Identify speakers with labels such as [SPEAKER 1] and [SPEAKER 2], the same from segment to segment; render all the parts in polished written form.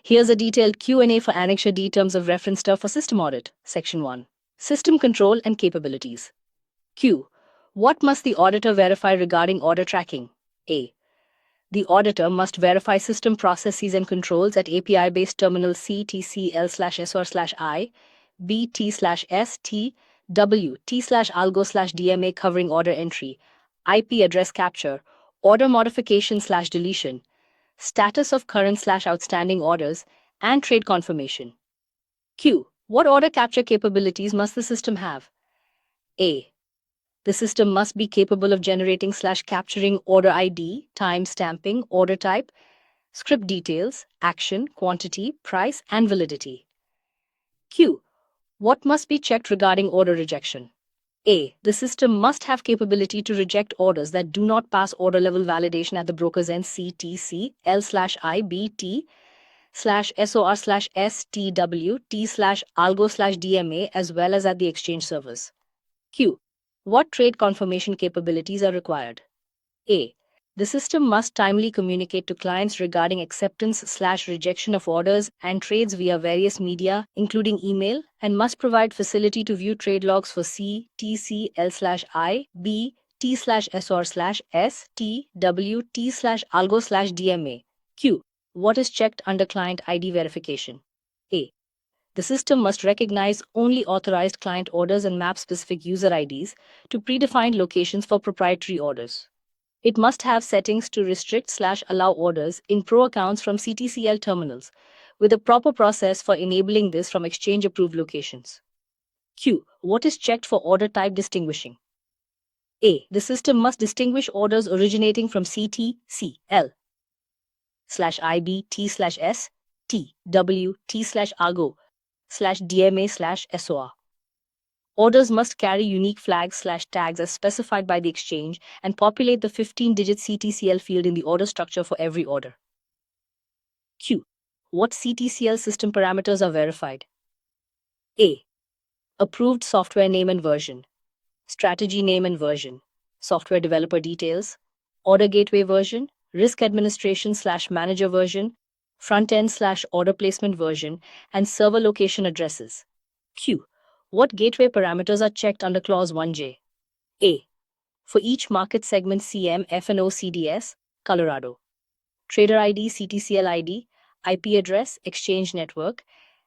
[SPEAKER 1] Here's a detailed Q&A for Annexure D terms of reference for System Audit. Section 1. System Control and Capabilities. Q. What must the auditor verify regarding order tracking? A. The auditor must verify system processes and controls at API-based terminal CTCL/SOR/I, BT/S, T/algo/DMA covering order entry, IP address capture, order modification/deletion, status of current/outstanding orders, and trade confirmation. Q. What order capture capabilities must the system have? A. The system must be capable of generating/capturing order ID, time stamping, order type, script details, action, quantity, price, and validity. Q. What must be checked regarding order rejection? A. The system must have capability to reject orders that do not pass order level validation at the broker's end CTC/IBT/SOR/STW/T/algo/DMA as well as at the exchange servers. Q. What trade confirmation capabilities are required? A. The system must timely communicate to clients regarding acceptance/rejection of orders and trades via various media, including email, and must provide facility to view trade logs for CTCL/IBT/SOR/STWT/algo/DMA. Q. What is checked under client ID verification? A. The system must recognize only authorized client orders and map specific user IDs to predefined locations for proprietary orders. It must have settings to restrict/allow orders in pro accounts from CTCL terminals, with a proper process for enabling this from exchange-approved locations. Q. What is checked for order type distinguishing? A. The system must distinguish orders originating from CTCL/IBT/S, TWT/algo/DMA/SOR. Orders must carry unique flags/tags as specified by the exchange and populate the 15-digit CTCL field in the order structure for every order. Q. What CTCL system parameters are verified? A. Approved software name and version, strategy name and version, software developer details, order gateway version, risk administration/manager version, front-end/order placement version, and server location addresses. Q. What gateway parameters are checked under Clause 1J? A. For each market segment CM, F&O, CDS, Colorado. Trader ID, CTCL ID, IP address, exchange network,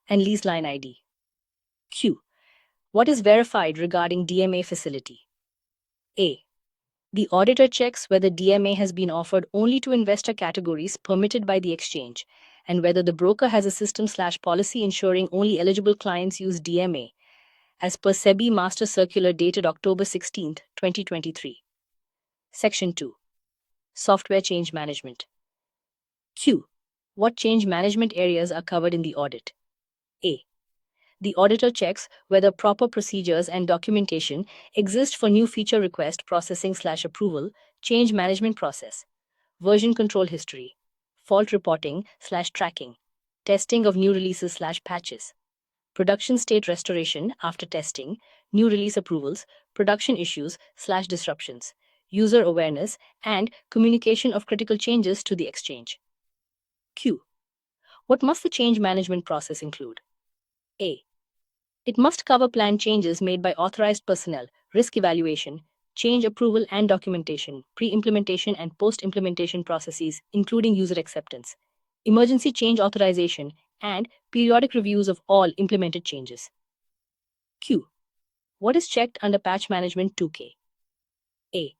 [SPEAKER 1] and lease line ID. Q. What is verified regarding DMA facility? A. The auditor checks whether DMA has been offered only to investor categories permitted by the exchange, and whether the broker has a system/policy ensuring only eligible clients use DMA, as per SEBI Master Circular dated October 16, 2023. Section 2. Software Change Management. Q. What change management areas are covered in the audit? A. The auditor checks whether proper procedures and documentation exist for new feature request processing/approval, change management process, version control history, fault reporting/tracking, testing of new releases/patches, production state restoration after testing, new release approvals, production issues/disruptions, user awareness, and communication of critical changes to the exchange. Q. What must the change management process include? A. It must cover planned changes made by authorized personnel, risk evaluation, change approval and documentation, pre-implementation and post-implementation processes, including user acceptance, emergency change authorization, and periodic reviews of all implemented changes. Q. What is checked under Patch Management 2K? A.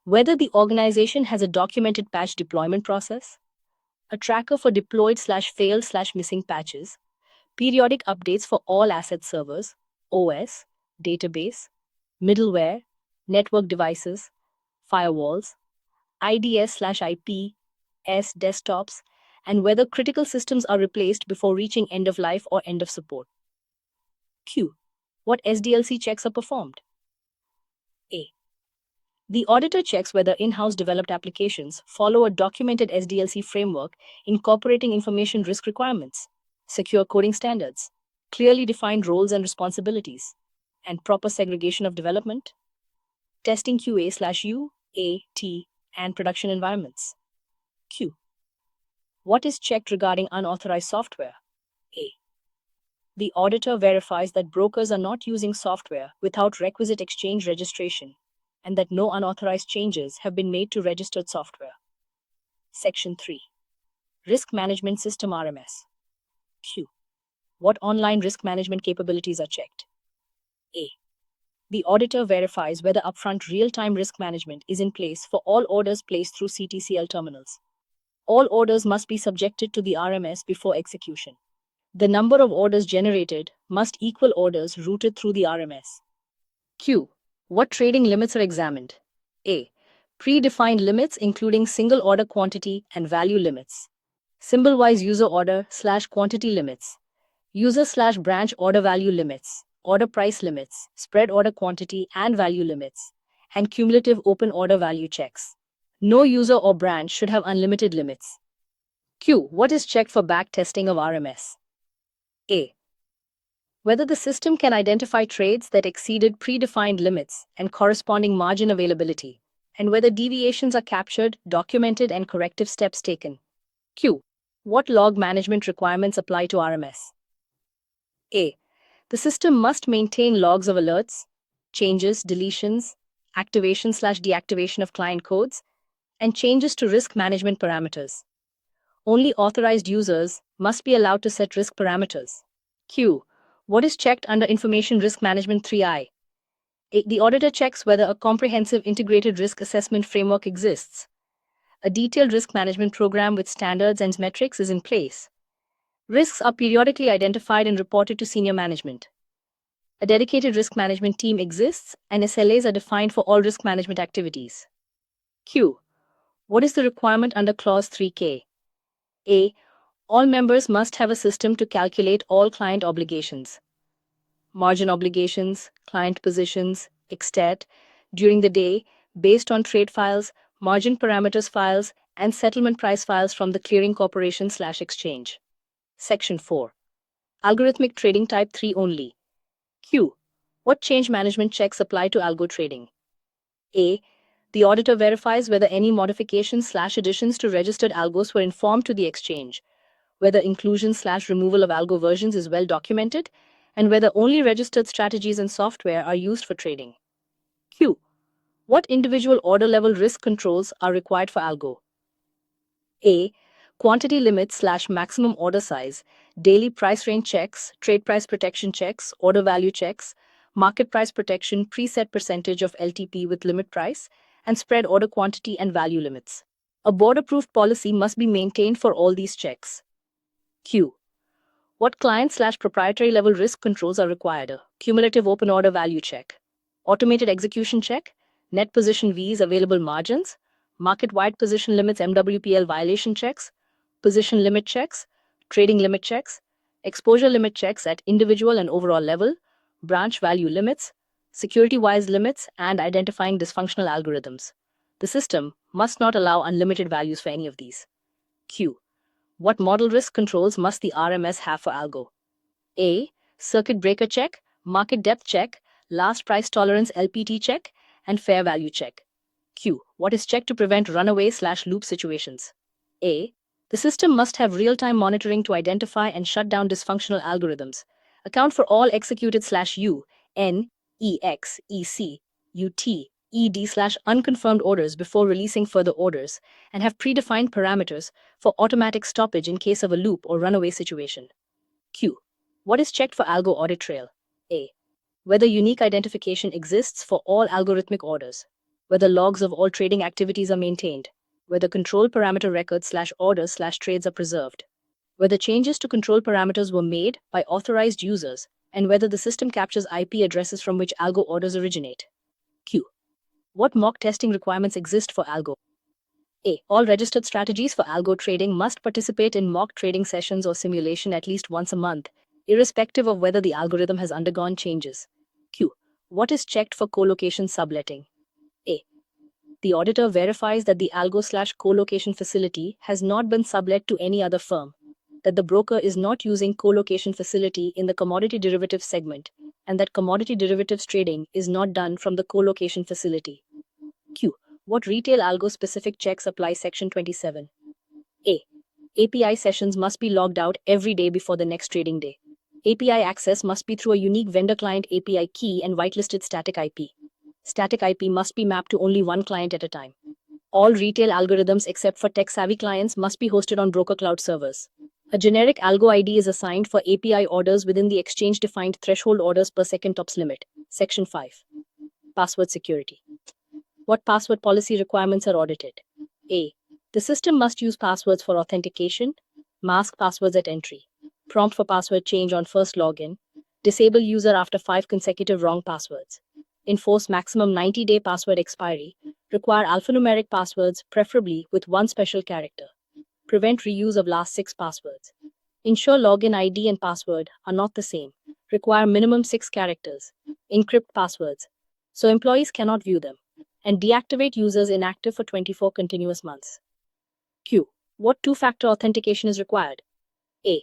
[SPEAKER 1] Whether the organization has a documented patch deployment process, a tracker for deployed/failed/missing patches, periodic updates for all asset servers, OS, database, middleware, network devices, firewalls, IDS/IPS desktops, and whether critical systems are replaced before reaching end of life or end of support. Q. What SDLC checks are performed? A. The auditor checks whether in-house developed applications follow a documented SDLC framework incorporating information risk requirements, secure coding standards, clearly defined roles and responsibilities, and proper segregation of development, testing QA/UAT, and production environments. Q. What is checked regarding unauthorized software? A. The auditor verifies that brokers are not using software without requisite exchange registration and that no unauthorized changes have been made to registered software. Section 3. Risk Management System RMS. Q. What online risk management capabilities are checked? A. The auditor verifies whether upfront real-time risk management is in place for all orders placed through CTCL terminals. All orders must be subjected to the RMS before execution. The number of orders generated must equal orders routed through the RMS. Q. What trading limits are examined? A. Predefined limits including single order quantity and value limits. Symbol-wise user order/quantity limits. User/branch order value limits. Order price limits. Spread order quantity and value limits. And cumulative open order value checks. No user or branch should have unlimited limits. Q. What is checked for back testing of RMS? A. Whether the system can identify trades that exceeded predefined limits and corresponding margin availability, and whether deviations are captured, documented, and corrective steps taken. Q. What log management requirements apply to RMS? A. The system must maintain logs of alerts, changes, deletions, activation/deactivation of client codes, and changes to risk management parameters. Only authorized users must be allowed to set risk parameters. Q. What is checked under Information Risk Management 3I? The auditor checks whether a comprehensive integrated risk assessment framework exists. A detailed risk management program with standards and metrics is in place. Risks are periodically identified and reported to senior management. A dedicated risk management team exists, and SLAs are defined for all risk management activities. Q. What is the requirement under Clause 3K? A. All members must have a system to calculate all client obligations. Margin obligations, client positions, etc. during the day, based on trade files, margin parameters files, and settlement price files from the clearing corporation/exchange. Section 4. Algorithmic trading type 3 only. Q. What change management checks apply to algo trading? A. The auditor verifies whether any modifications/additions to registered algos were informed to the exchange, whether inclusion/removal of algo versions is well documented, and whether only registered strategies and software are used for trading. Q. What individual order level risk controls are required for algo? A. Quantity limits/maximum order size, daily price range checks, trade price protection checks, order value checks, market price protection, preset percentage of LTP with limit price, and spread order quantity and value limits. A board-approved policy must be maintained for all these checks. Q. What client/proprietary level risk controls are required? Cumulative open order value check, automated execution check, net position Vs available margins, market-wide position limits MWPL violation checks, position limit checks, trading limit checks, exposure limit checks at individual and overall level, branch value limits, security-wise limits, and identifying dysfunctional algorithms. The system must not allow unlimited values for any of these. Q. What model risk controls must the RMS have for algo? A. Circuit breaker check, market depth check, last price tolerance LPT check, and fair value check. Q. What is checked to prevent runaway/loop situations? A. The system must have real-time monitoring to identify and shut down dysfunctional algorithms, account for all executed/U, N, EX, EC, UT, ED/unconfirmed orders before releasing further orders, and have predefined parameters for automatic stoppage in case of a loop or runaway situation. Q. What is checked for algo audit trail? A. Whether unique identification exists for all algorithmic orders, whether logs of all trading activities are maintained, whether control parameter records/orders/trades are preserved, whether changes to control parameters were made by authorized users, and whether the system captures IP addresses from which algo orders originate. Q. What mock testing requirements exist for algo? A. All registered strategies for algo trading must participate in mock trading sessions or simulation at least once a month, irrespective of whether the algorithm has undergone changes. Q. What is checked for colocation subletting? A. The auditor verifies that the algo/colocation facility has not been sublet to any other firm, that the broker is not using colocation facility in the commodity derivatives segment, and that commodity derivatives trading is not done from the colocation facility. Q. What retail algo-specific checks apply? Section 27. A. API sessions must be logged out every day before the next trading day. API access must be through a unique vendor client API key and whitelisted static IP. Static IP must be mapped to only one client at a time. All retail algorithms except for tech-savvy clients must be hosted on broker cloud servers. A generic algo ID is assigned for API orders within the exchange-defined threshold orders per second tops limit. Section 5. Password security. What password policy requirements are audited? A. The system must use passwords for authentication, mask passwords at entry, prompt for password change on first login, disable user after 5 consecutive wrong passwords, enforce maximum 90-day password expiry, require alphanumeric passwords, preferably with one special character, prevent reuse of last 6 passwords, ensure login ID and password are not the same, require minimum 6 characters, encrypt passwords, so employees cannot view them, and deactivate users inactive for 24 continuous months. Q. What two-factor authentication is required? A.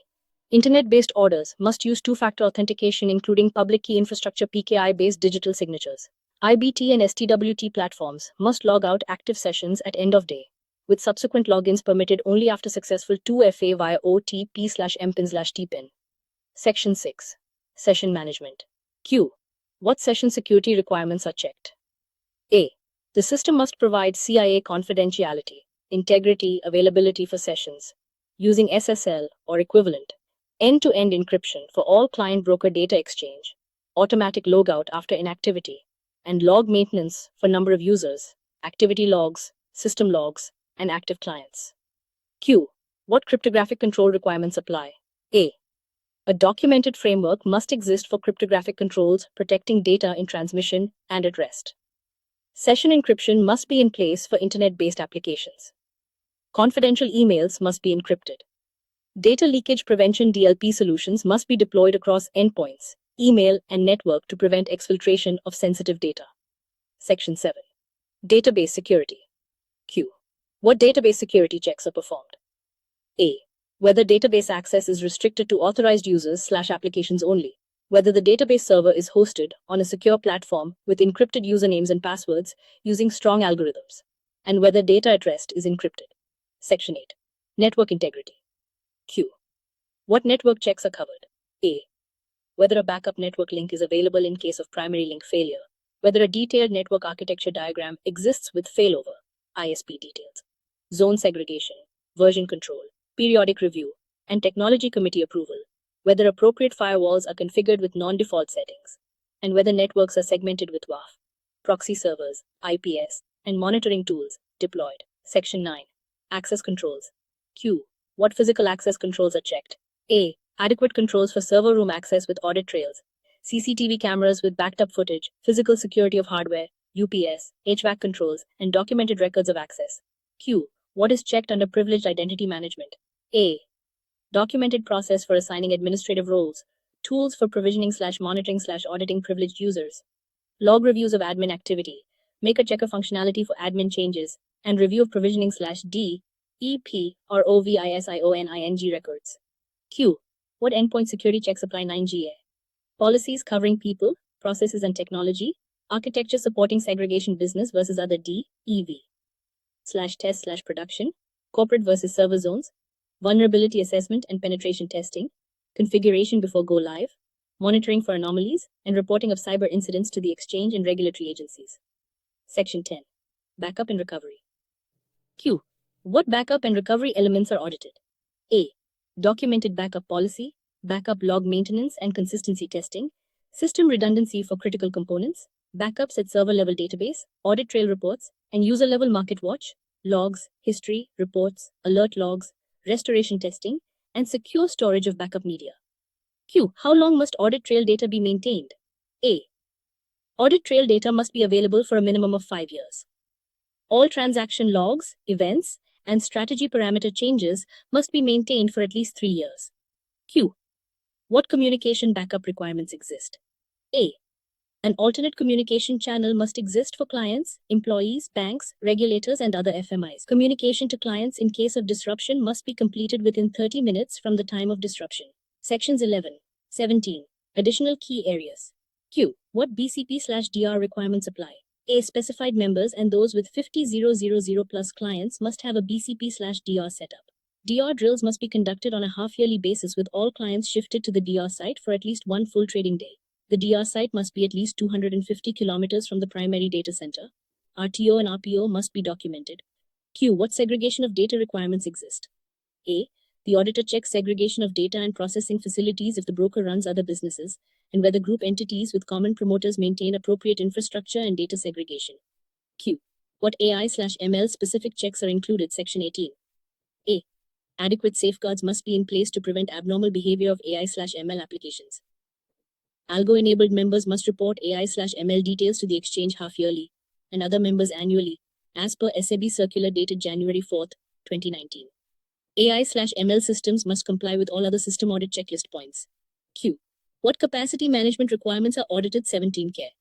[SPEAKER 1] Internet-based orders must use two-factor authentication including public key infrastructure PKI-based digital signatures. IBT and STWT platforms must log out active sessions at end of day, with subsequent logins permitted only after successful 2FA via OTP/MPIN/TPIN. Section 6. Session Management. Q. What session security requirements are checked? A. The system must provide CIA confidentiality, integrity, availability for sessions, using SSL or equivalent, end-to-end encryption for all client-broker data exchange, automatic logout after inactivity, and log maintenance for number of users, activity logs, system logs, and active clients. Q. What cryptographic control requirements apply? A. A documented framework must exist for cryptographic controls protecting data in transmission and at rest. Session encryption must be in place for internet-based applications. Confidential emails must be encrypted. Data leakage prevention DLP solutions must be deployed across endpoints, email, and network to prevent exfiltration of sensitive data. Section 7. Database security. Q. What database security checks are performed? A. Whether database access is restricted to authorized users/applications only. Whether the database server is hosted on a secure platform with encrypted usernames and passwords using strong algorithms, and whether data at rest is encrypted. Section 8. Network integrity. Q. What network checks are covered? A. Whether a backup network link is available in case of primary link failure. Whether a detailed network architecture diagram exists with failover, ISP details, zone segregation, version control, periodic review, and technology committee approval. Whether appropriate firewalls are configured with non-default settings, and whether networks are segmented with WAF, proxy servers, IPS, and monitoring tools deployed. Section 9. Access controls. Q. What physical access controls are checked? A. Adequate controls for server room access with audit trails, CCTV cameras with backed up footage, physical security of hardware, UPS, HVAC controls, and documented records of access. Q. What is checked under privileged identity management? A. Documented process for assigning administrative roles, tools for provisioning/monitoring/auditing privileged users, log reviews of admin activity, make a checker functionality for admin changes, and review of provisioning/D, EP, or OVISIONING records. Q. What endpoint security checks apply? 9GA. Policies covering people, processes, and technology, architecture supporting segregation business versus other D, EV/test/production, corporate versus server zones, vulnerability assessment and penetration testing, configuration before go live, monitoring for anomalies, and reporting of cyber incidents to the exchange and regulatory agencies. Section 10. Backup and recovery. Q. What backup and recovery elements are audited? A. Documented backup policy, backup log maintenance and consistency testing, system redundancy for critical components, backups at server-level database, audit trail reports, and user-level market watch, logs, history, reports, alert logs, restoration testing, and secure storage of backup media. Q. How long must audit trail data be maintained? A. Audit trail data must be available for a minimum of 5 years. All transaction logs, events, and strategy parameter changes must be maintained for at least 3 years. Q. What communication backup requirements exist? A. An alternate communication channel must exist for clients, employees, banks, regulators, and other FMIs. Communication to clients in case of disruption must be completed within 30 minutes from the time of disruption. Sections 11, 17. Additional key areas. Q. What BCP/DR requirements apply? A. Specified members and those with 50,000 plus clients must have a BCP/DR setup. DR drills must be conducted on a half-yearly basis with all clients shifted to the DR site for at least one full trading day. The DR site must be at least 250 kilometers from the primary data center. RTO and RPO must be documented. Q. What segregation of data requirements exist? A. The auditor checks segregation of data and processing facilities if the broker runs other businesses, and whether group entities with common promoters maintain appropriate infrastructure and data segregation. Q. What AI/ML specific checks are included? Section 18. A. Adequate safeguards must be in place to prevent abnormal behavior of AI/ML applications. Algo-enabled members must report AI/ML details to the exchange half-yearly, and other members annually, as per SEBI circular dated January 4, 2019. AI/ML systems must comply with all other system audit checklist points. Q. What capacity management requirements are audited? 17 Care.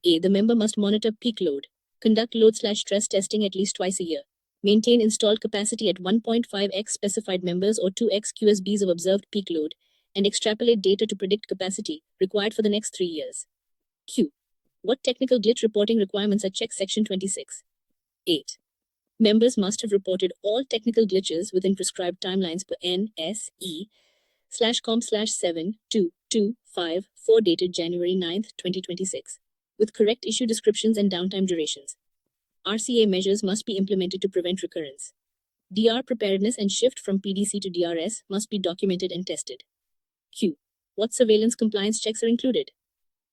[SPEAKER 1] A. The member must monitor peak load, conduct load/stress testing at least twice a year, maintain installed capacity at 1.5x specified members or 2x QSBs of observed peak load, and extrapolate data to predict capacity required for the next 3 years. Q. What technical glitch reporting requirements are checked? Section 26. 8. Members must have reported all technical glitches within prescribed timelines per NSE/com/72254 dated January 9, 2026, with correct issue descriptions and downtime durations. RCA measures must be implemented to prevent recurrence. DR preparedness and shift from PDC to DRS must be documented and tested. Q. What surveillance compliance checks are included?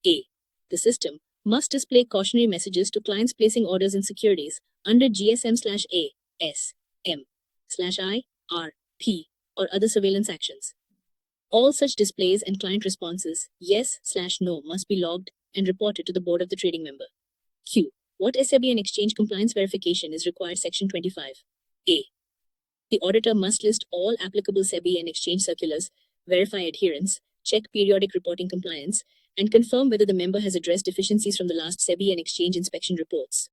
[SPEAKER 1] A. The system must display cautionary messages to clients placing orders in securities under GSM/A, S, M/I, R, P, or other surveillance actions. All such displays and client responses, yes/no, must be logged and reported to the board of the trading member. Q. What SEBI and exchange compliance verification is required? Section 25. A. The auditor must list all applicable SEBI and exchange circulars, verify adherence, check periodic reporting compliance, and confirm whether the member has addressed deficiencies from the last SEBI and exchange inspection reports.